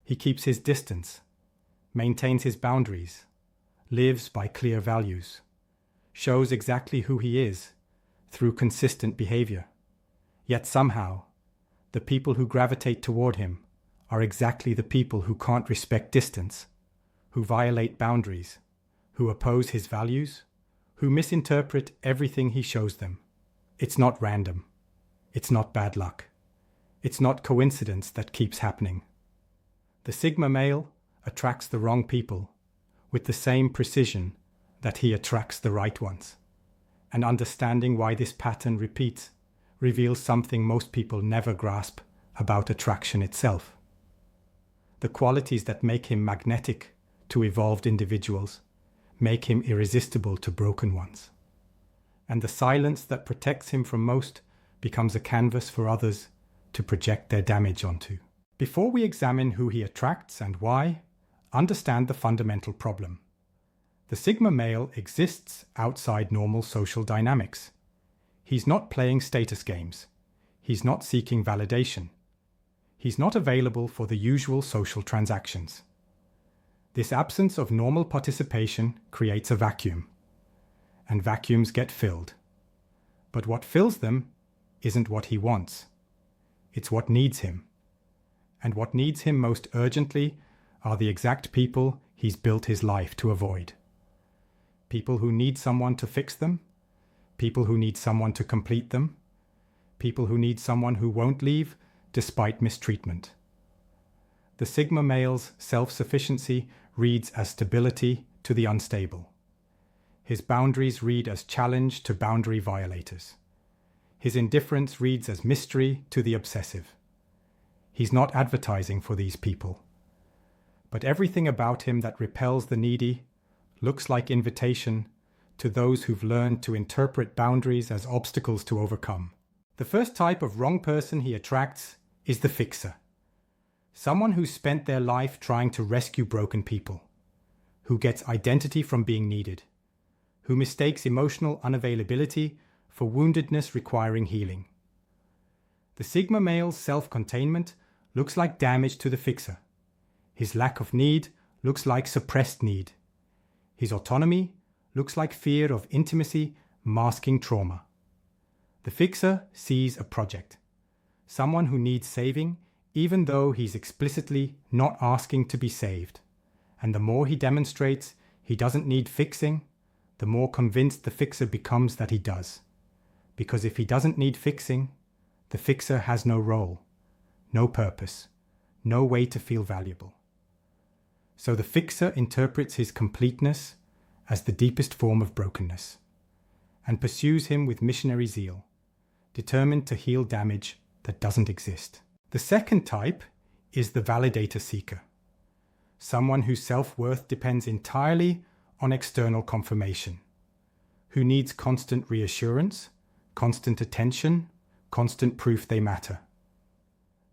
He keeps his distance, maintains his boundaries, lives by clear values, shows exactly who he is through consistent behavior. Yet somehow, the people who gravitate toward him are exactly the people who can't respect distance, who violate boundaries, who oppose his values, who misinterpret everything he shows them. It's not random. It's not bad luck. It's not coincidence that keeps happening. The Sigma male attracts the wrong people with the same precision that he attracts the right ones. And understanding why this pattern repeats reveals something most people never grasp about attraction itself. The qualities that make him magnetic to evolved individuals make him irresistible to broken ones. And the silence that protects him from most becomes a canvas for others to project their damage onto. Before we examine who he attracts and why, understand the fundamental problem. The Sigma male exists outside normal social dynamics. He's not playing status games. He's not seeking validation. He's not available for the usual social transactions. This absence of normal participation creates a vacuum, and vacuums get filled. But what fills them isn't what he wants. It's what needs him. And what needs him most urgently are the exact people he's built his life to avoid. People who need someone to fix them, people who need someone to complete them, people who need someone who won't leave despite mistreatment. The Sigma male's self-sufficiency reads as stability to the unstable. His boundaries read as challenge to boundary violators. His indifference reads as mystery to the obsessive. He's not advertising for these people. But everything about him that repels the needy looks like invitation to those who've learned to interpret boundaries as obstacles to overcome. The first type of wrong person he attracts is the fixer. Someone who's spent their life trying to rescue broken people, who gets identity from being needed, who mistakes emotional unavailability for woundedness requiring healing. The Sigma male's self-containment looks like damage to the fixer. His lack of need looks like suppressed need. His autonomy looks like fear of intimacy masking trauma. The fixer sees a project, someone who needs saving even though he's explicitly not asking to be saved. And the more he demonstrates he doesn't need fixing, the more convinced the fixer becomes that he does. Because if he doesn't need fixing, the fixer has no role, no purpose, no way to feel valuable. So the fixer interprets his completeness as the deepest form of brokenness, and pursues him with missionary zeal, determined to heal damage that doesn't exist. The second type is the validator seeker, someone whose self-worth depends entirely on external confirmation, who needs constant reassurance, constant attention, constant proof they matter.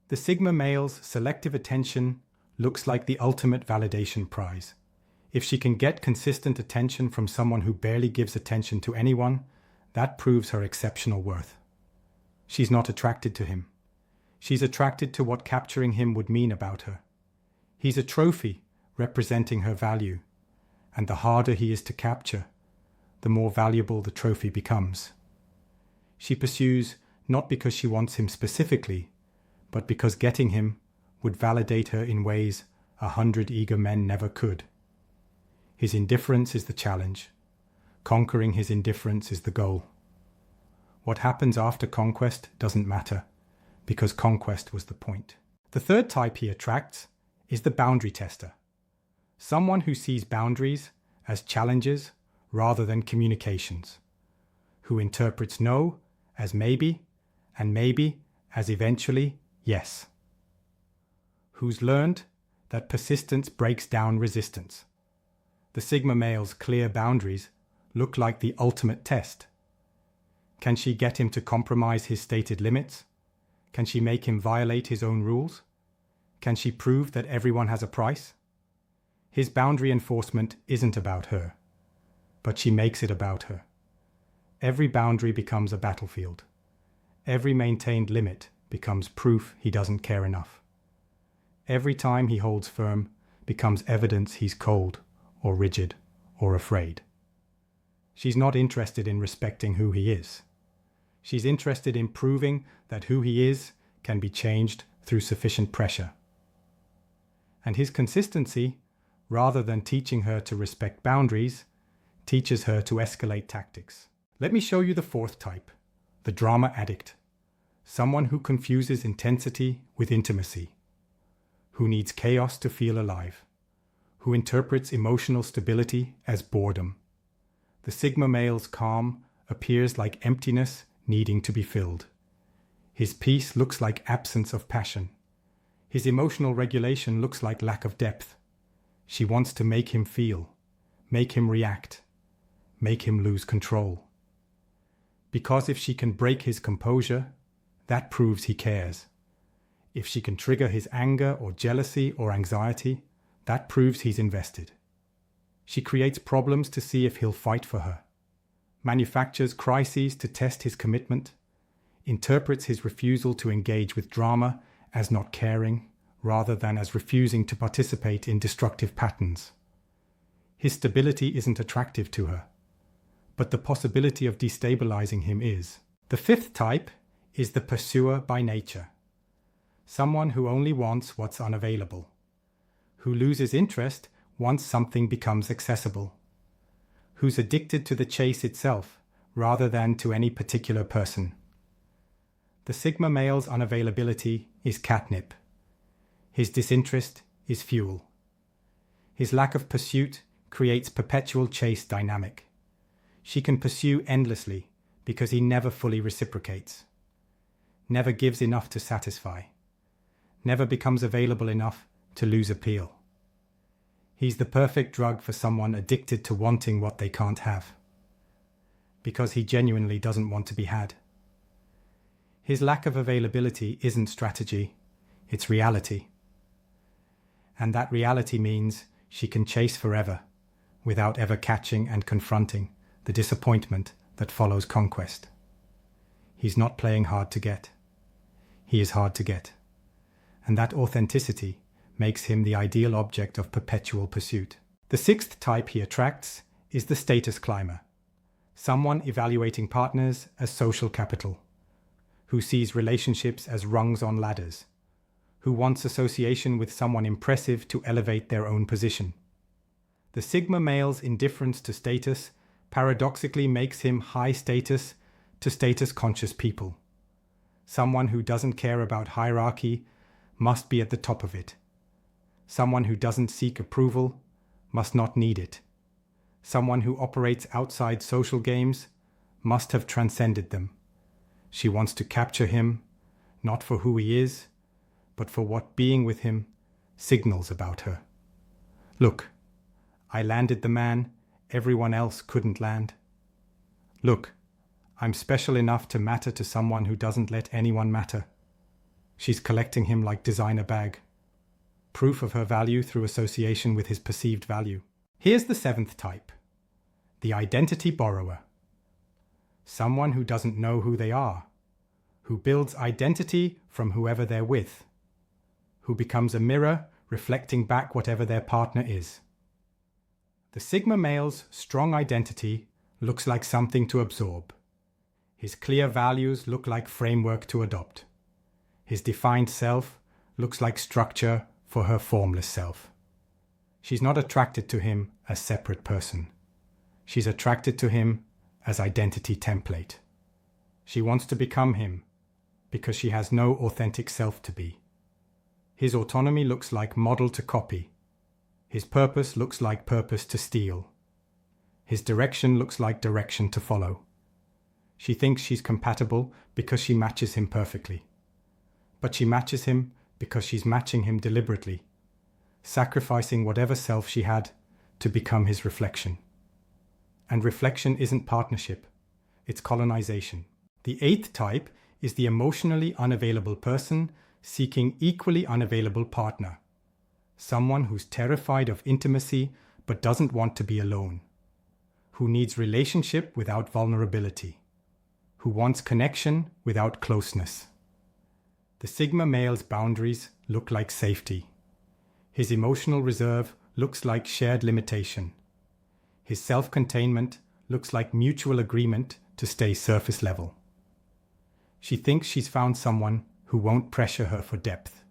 The Sigma male's selective attention looks like the ultimate validation prize. If she can get consistent attention from someone who barely gives attention to anyone, that proves her exceptional worth. She's not attracted to him. She's attracted to what capturing him would mean about her. He's a trophy representing her value, and the harder he is to capture, the more valuable the trophy becomes. She pursues not because she wants him specifically, but because getting him would validate her in ways 100 eager men never could. His indifference is the challenge. Conquering his indifference is the goal. What happens after conquest doesn't matter, because conquest was the point. The third type he attracts is the boundary tester, someone who sees boundaries as challenges rather than communications, who interprets no as maybe and maybe as eventually yes, who's learned that persistence breaks down resistance. The Sigma male's clear boundaries look like the ultimate test. Can she get him to compromise his stated limits? Can she make him violate his own rules? Can she prove that everyone has a price? His boundary enforcement isn't about her, but she makes it about her. Every boundary becomes a battlefield. Every maintained limit becomes proof he doesn't care enough. every time he holds firm becomes evidence he's cold or rigid or afraid. She's not interested in respecting who he is. She's interested in proving that who he is can be changed through sufficient pressure. And his consistency, rather than teaching her to respect boundaries, teaches her to escalate tactics. Let me show you the fourth type, the drama addict. Someone who confuses intensity with intimacy, who needs chaos to feel alive, who interprets emotional stability as boredom. The Sigma male's calm appears like emptiness needing to be filled. His peace looks like absence of passion. His emotional regulation looks like lack of depth. She wants to make him feel, make him react, make him lose control. Because if she can break his composure, that proves he cares. If she can trigger his anger or jealousy or anxiety, that proves he's invested. She creates problems to see if he'll fight for her, manufactures crises to test his commitment, interprets his refusal to engage with drama as not caring, rather than as refusing to participate in destructive patterns. His stability isn't attractive to her, but the possibility of destabilizing him is. The fifth type is the pursuer by nature. Someone who only wants what's unavailable, who loses interest once something becomes accessible, who's addicted to the chase itself rather than to any particular person. The Sigma male's unavailability is catnip. His disinterest is fuel. His lack of pursuit creates perpetual chase dynamic. She can pursue endlessly because he never fully reciprocates, never gives enough to satisfy, never becomes available enough to lose appeal. He's the perfect drug for someone addicted to wanting what they can't have, because he genuinely doesn't want to be had. His lack of availability isn't strategy, it's reality. And that reality means she can chase forever without ever catching and confronting the disappointment that follows conquest. He's not playing hard to get. He is hard to get. And that authenticity makes him the ideal object of perpetual pursuit. The sixth type he attracts is the status climber, someone evaluating partners as social capital, who sees relationships as rungs on ladders, who wants association with someone impressive to elevate their own position. The Sigma male's indifference to status paradoxically makes him high status to status-conscious people. Someone who doesn't care about hierarchy must be at the top of it. Someone who doesn't seek approval must not need it. Someone who operates outside social games must have transcended them. She wants to capture him, not for who he is, but for what being with him signals about her. Look, I landed the man everyone else couldn't land. Look, I'm special enough to matter to someone who doesn't let anyone matter. She's collecting him like designer bag. Proof of her value through association with his perceived value. Here's the seventh type, the identity borrower. Someone who doesn't know who they are, who builds identity from whoever they're with, who becomes a mirror reflecting back whatever their partner is. The Sigma male's strong identity looks like something to absorb. His clear values look like framework to adopt. His defined self looks like structure for her formless self. She's not attracted to him as separate person. She's attracted to him as identity template. She wants to become him because she has no authentic self to be. His autonomy looks like model to copy. His purpose looks like purpose to steal. His direction looks like direction to follow. She thinks she's compatible because she matches him perfectly. But she matches him because she's matching him deliberately, sacrificing whatever self she had to become his reflection. And reflection isn't partnership, it's colonization. The eighth type is the emotionally unavailable person seeking equally unavailable partner. Someone who's terrified of intimacy but doesn't want to be alone. Who needs relationship without vulnerability. Who wants connection without closeness. The Sigma male's boundaries look like safety. His emotional reserve looks like shared limitation. His self-containment looks like mutual agreement to stay surface level. She thinks she's found someone who won't pressure her for depth,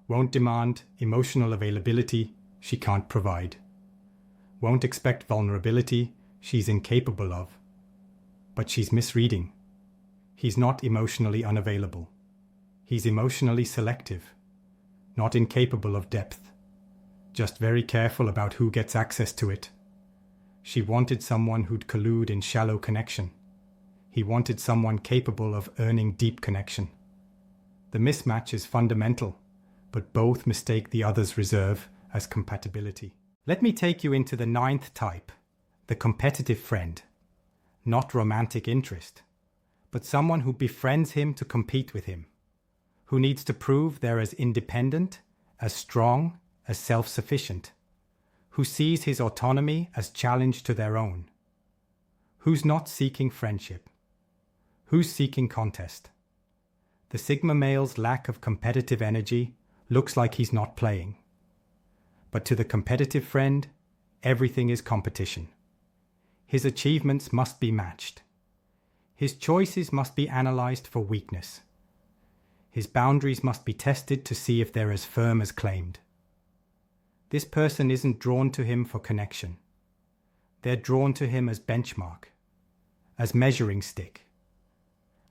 won't demand emotional availability she can't provide, won't expect vulnerability she's incapable of. But she's misreading. He's not emotionally unavailable. He's emotionally selective, not incapable of depth, just very careful about who gets access to it. She wanted someone who'd collude in shallow connection. He wanted someone capable of earning deep connection. The mismatch is fundamental, but both mistake the other's reserve as compatibility. Let me take you into the 9th type, the competitive friend. Not romantic interest, but someone who befriends him to compete with him, who needs to prove they're as independent, as strong, as self-sufficient, who sees his autonomy as challenge to their own, who's not seeking friendship, who's seeking contest. The Sigma male's lack of competitive energy looks like he's not playing. But to the competitive friend, everything is competition. His achievements must be matched. His choices must be analyzed for weakness. His boundaries must be tested to see if they're as firm as claimed. This person isn't drawn to him for connection. They're drawn to him as benchmark, as measuring stick.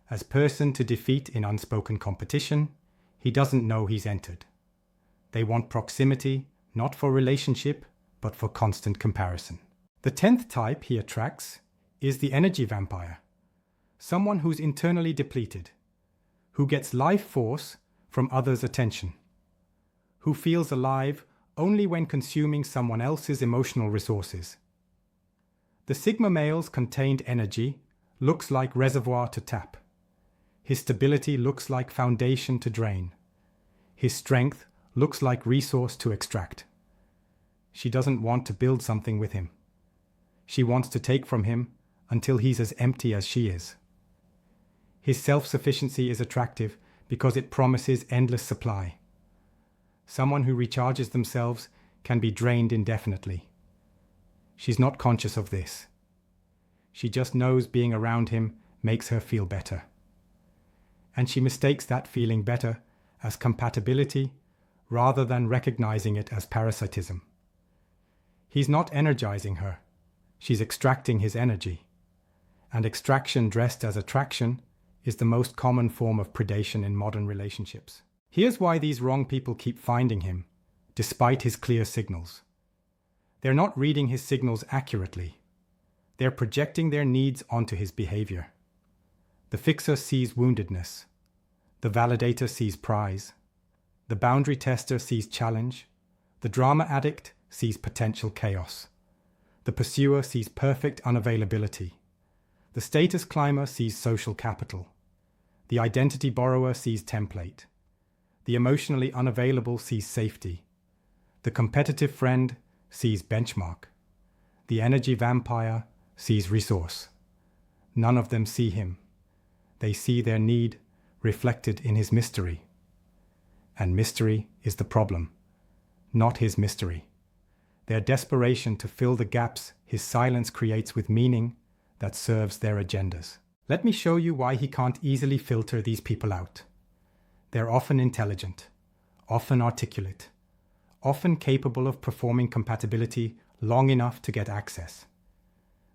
As person to defeat in unspoken competition, he doesn't know he's entered. They want proximity, not for relationship, but for constant comparison. The 10th type he attracts is the energy vampire, someone who's internally depleted, who gets life force from others' attention, who feels alive only when consuming someone else's emotional resources. The Sigma male's contained energy looks like reservoir to tap. His stability looks like foundation to drain. His strength looks like resource to extract. She doesn't want to build something with him. She wants to take from him until he's as empty as she is. His self-sufficiency is attractive because it promises endless supply. Someone who recharges themselves can be drained indefinitely. She's not conscious of this. She just knows being around him makes her feel better. And she mistakes that feeling better as compatibility rather than recognizing it as parasitism. He's not energizing her. She's extracting his energy. And extraction dressed as attraction is the most common form of predation in modern relationships. Here's why these wrong people keep finding him, despite his clear signals. They're not reading his signals accurately. They're projecting their needs onto his behavior. The fixer sees woundedness. The validator sees prize. The boundary tester sees challenge. The drama addict sees potential chaos. The pursuer sees perfect unavailability. The status climber sees social capital. The identity borrower sees template. The emotionally unavailable sees safety. The competitive friend sees benchmark. The energy vampire sees resource. None of them see him. They see their need reflected in his mystery. And mystery is the problem, not his mystery. Their desperation to fill the gaps his silence creates with meaning that serves their agendas. Let me show you why he can't easily filter these people out. They're often intelligent, often articulate, often capable of performing compatibility long enough to get access.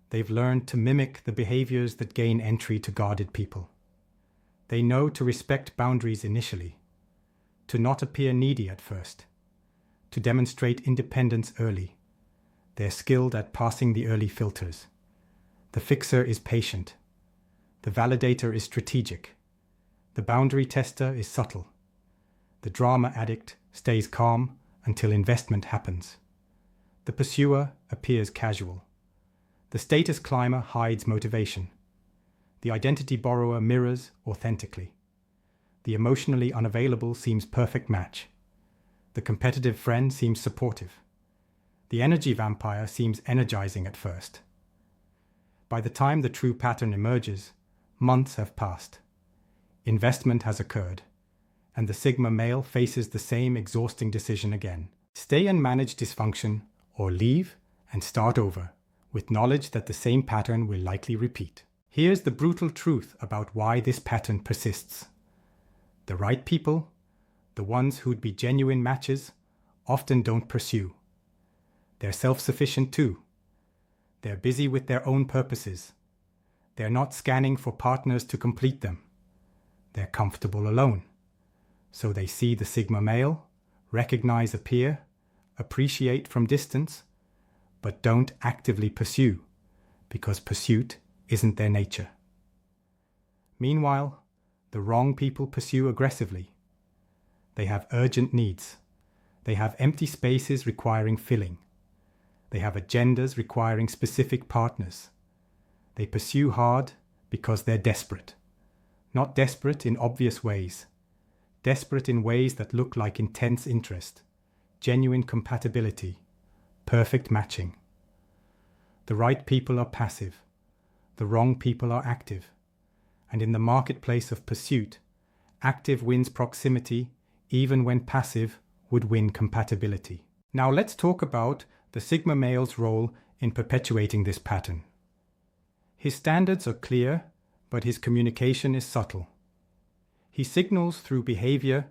They've learned to mimic the behaviors that gain entry to guarded people. They know to respect boundaries initially, to not appear needy at first, to demonstrate independence early. They're skilled at passing the early filters. The fixer is patient. The validator is strategic. The boundary tester is subtle. The drama addict stays calm until investment happens. The pursuer appears casual. The status climber hides motivation. The identity borrower mirrors authentically. The emotionally unavailable seems perfect match. The competitive friend seems supportive. The energy vampire seems energizing at first. By the time the true pattern emerges, months have passed. Investment has occurred, and the Sigma male faces the same exhausting decision again. Stay and manage dysfunction, or leave and start over, with knowledge that the same pattern will likely repeat. Here's the brutal truth about why this pattern persists. The right people, the ones who'd be genuine matches, often don't pursue. They're self-sufficient too. They're busy with their own purposes. They're not scanning for partners to complete them. They're comfortable alone. So they see the Sigma male, recognize a peer, appreciate from distance, but don't actively pursue, because pursuit isn't their nature. Meanwhile, the wrong people pursue aggressively. They have urgent needs. They have empty spaces requiring filling. They have agendas requiring specific partners. They pursue hard because they're desperate. Not desperate in obvious ways. Desperate in ways that look like intense interest, genuine compatibility, perfect matching. The right people are passive. The wrong people are active. And in the marketplace of pursuit, active wins proximity even when passive would win compatibility. Now let's talk about the Sigma male's role in perpetuating this pattern. His standards are clear, but his communication is subtle. He signals through behavior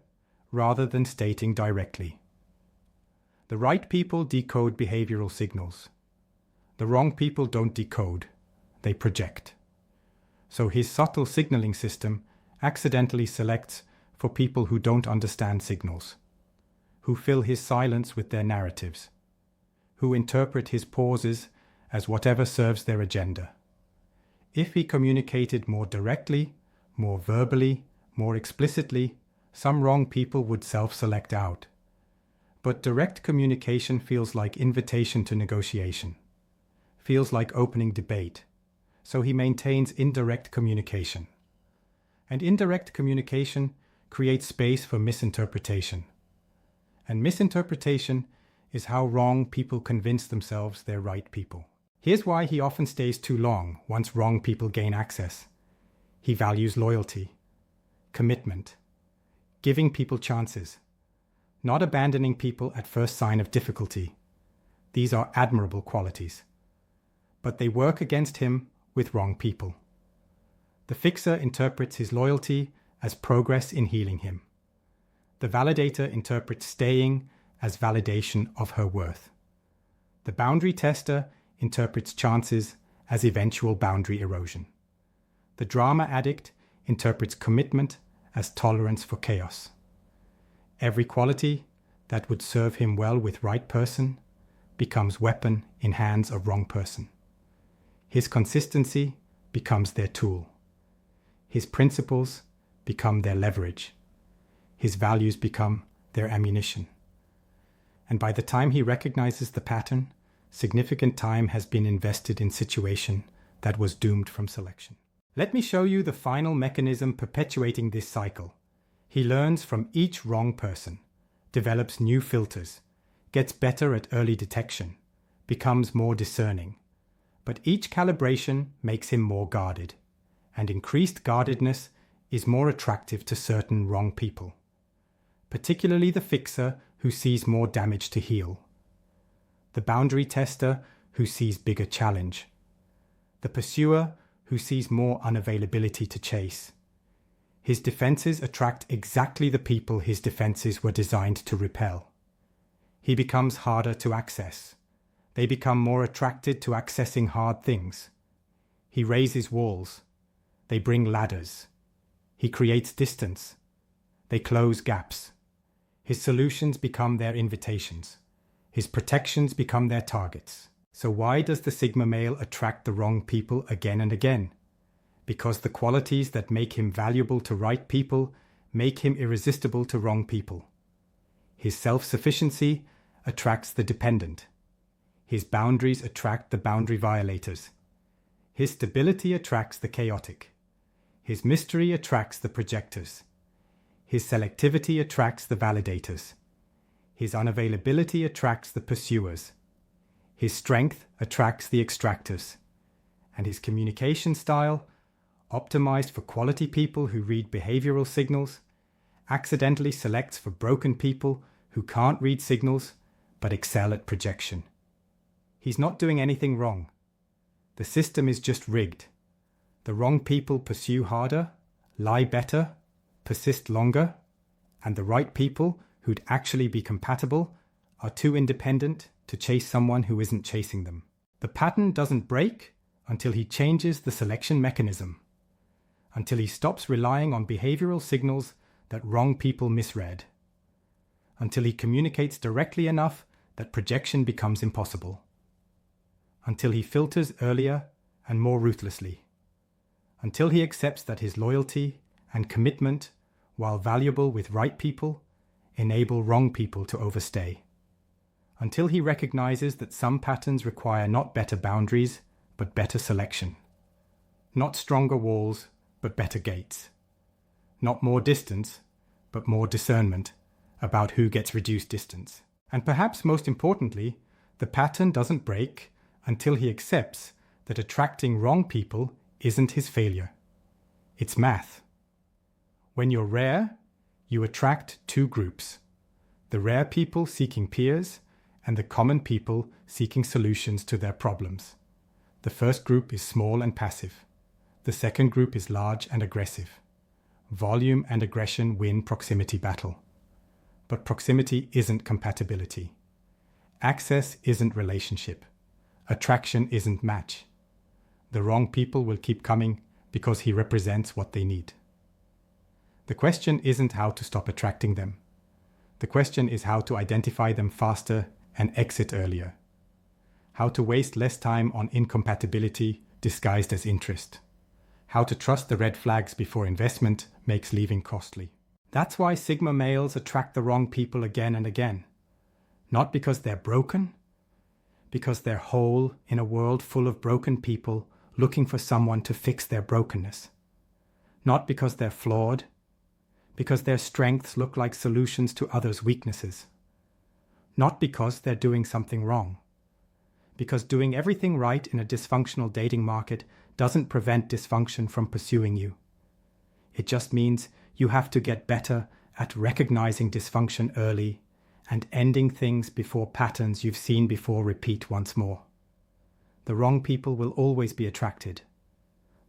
rather than stating directly. The right people decode behavioral signals. The wrong people don't decode, they project. So his subtle signaling system accidentally selects for people who don't understand signals, who fill his silence with their narratives, who interpret his pauses as whatever serves their agenda. If he communicated more directly, more verbally, more explicitly, some wrong people would self-select out. But direct communication feels like invitation to negotiation, feels like opening debate, so he maintains indirect communication. And indirect communication creates space for misinterpretation. And misinterpretation is how wrong people convince themselves they're right people. Here's why he often stays too long once wrong people gain access. He values loyalty, commitment, giving people chances, not abandoning people at first sign of difficulty. These are admirable qualities. But they work against him with wrong people. The fixer interprets his loyalty as progress in healing him. The validator interprets staying as validation of her worth. The boundary tester interprets chances as eventual boundary erosion. The drama addict interprets commitment as tolerance for chaos. Every quality that would serve him well with right person becomes weapon in hands of wrong person. His consistency becomes their tool. His principles become their leverage. His values become their ammunition. And by the time he recognizes the pattern, significant time has been invested in situation that was doomed from selection. Let me show you the final mechanism perpetuating this cycle. He learns from each wrong person, develops new filters, gets better at early detection, becomes more discerning. But each calibration makes him more guarded, and increased guardedness is more attractive to certain wrong people, particularly the fixer who sees more damage to heal, the boundary tester who sees bigger challenge, the pursuer who sees more unavailability to chase. His defenses attract exactly the people his defenses were designed to repel. He becomes harder to access. They become more attracted to accessing hard things. He raises walls. They bring ladders. He creates distance. They close gaps. His solutions become their invitations. His protections become their targets. So why does the Sigma male attract the wrong people again and again? Because the qualities that make him valuable to right people make him irresistible to wrong people. His self-sufficiency attracts the dependent. His boundaries attract the boundary violators. His stability attracts the chaotic. His mystery attracts the projectors. His selectivity attracts the validators. His unavailability attracts the pursuers. His strength attracts the extractors. And his communication style, optimized for quality people who read behavioral signals, accidentally selects for broken people who can't read signals but excel at projection. He's not doing anything wrong. The system is just rigged. The wrong people pursue harder, lie better, persist longer, and the right people who'd actually be compatible are too independent to chase someone who isn't chasing them. The pattern doesn't break until he changes the selection mechanism, until he stops relying on behavioral signals that wrong people misread, until he communicates directly enough that projection becomes impossible, until he filters earlier and more ruthlessly, until he accepts that his loyalty and commitment, while valuable with right people, enable wrong people to overstay, until he recognizes that some patterns require not better boundaries, but better selection, not stronger walls, but better gates, not more distance, but more discernment about who gets reduced distance. And perhaps most importantly, the pattern doesn't break until he accepts that attracting wrong people isn't his failure. It's math. When you're rare, you attract two groups: the rare people seeking peers and the common people seeking solutions to their problems. The first group is small and passive. The second group is large and aggressive. Volume and aggression win proximity battle. But proximity isn't compatibility. Access isn't relationship. Attraction isn't match. The wrong people will keep coming because he represents what they need. The question isn't how to stop attracting them. The question is how to identify them faster and exit earlier. How to waste less time on incompatibility disguised as interest. How to trust the red flags before investment makes leaving costly. That's why Sigma males attract the wrong people again and again. Not because they're broken, because they're whole in a world full of broken people looking for someone to fix their brokenness. Not because they're flawed, because their strengths look like solutions to others' weaknesses. Not because they're doing something wrong. Because doing everything right in a dysfunctional dating market doesn't prevent dysfunction from pursuing you. It just means you have to get better at recognizing dysfunction early and ending things before patterns you've seen before repeat once more. The wrong people will always be attracted.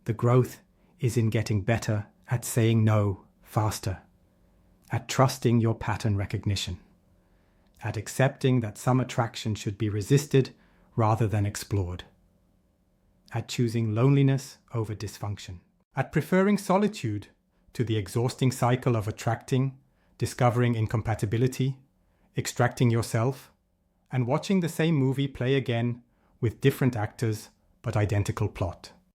The growth is in getting better at saying no faster, at trusting your pattern recognition, at accepting that some attraction should be resisted rather than explored, at choosing loneliness over dysfunction, at preferring solitude to the exhausting cycle of attracting, discovering incompatibility, extracting yourself, and watching the same movie play again with different actors but identical plot.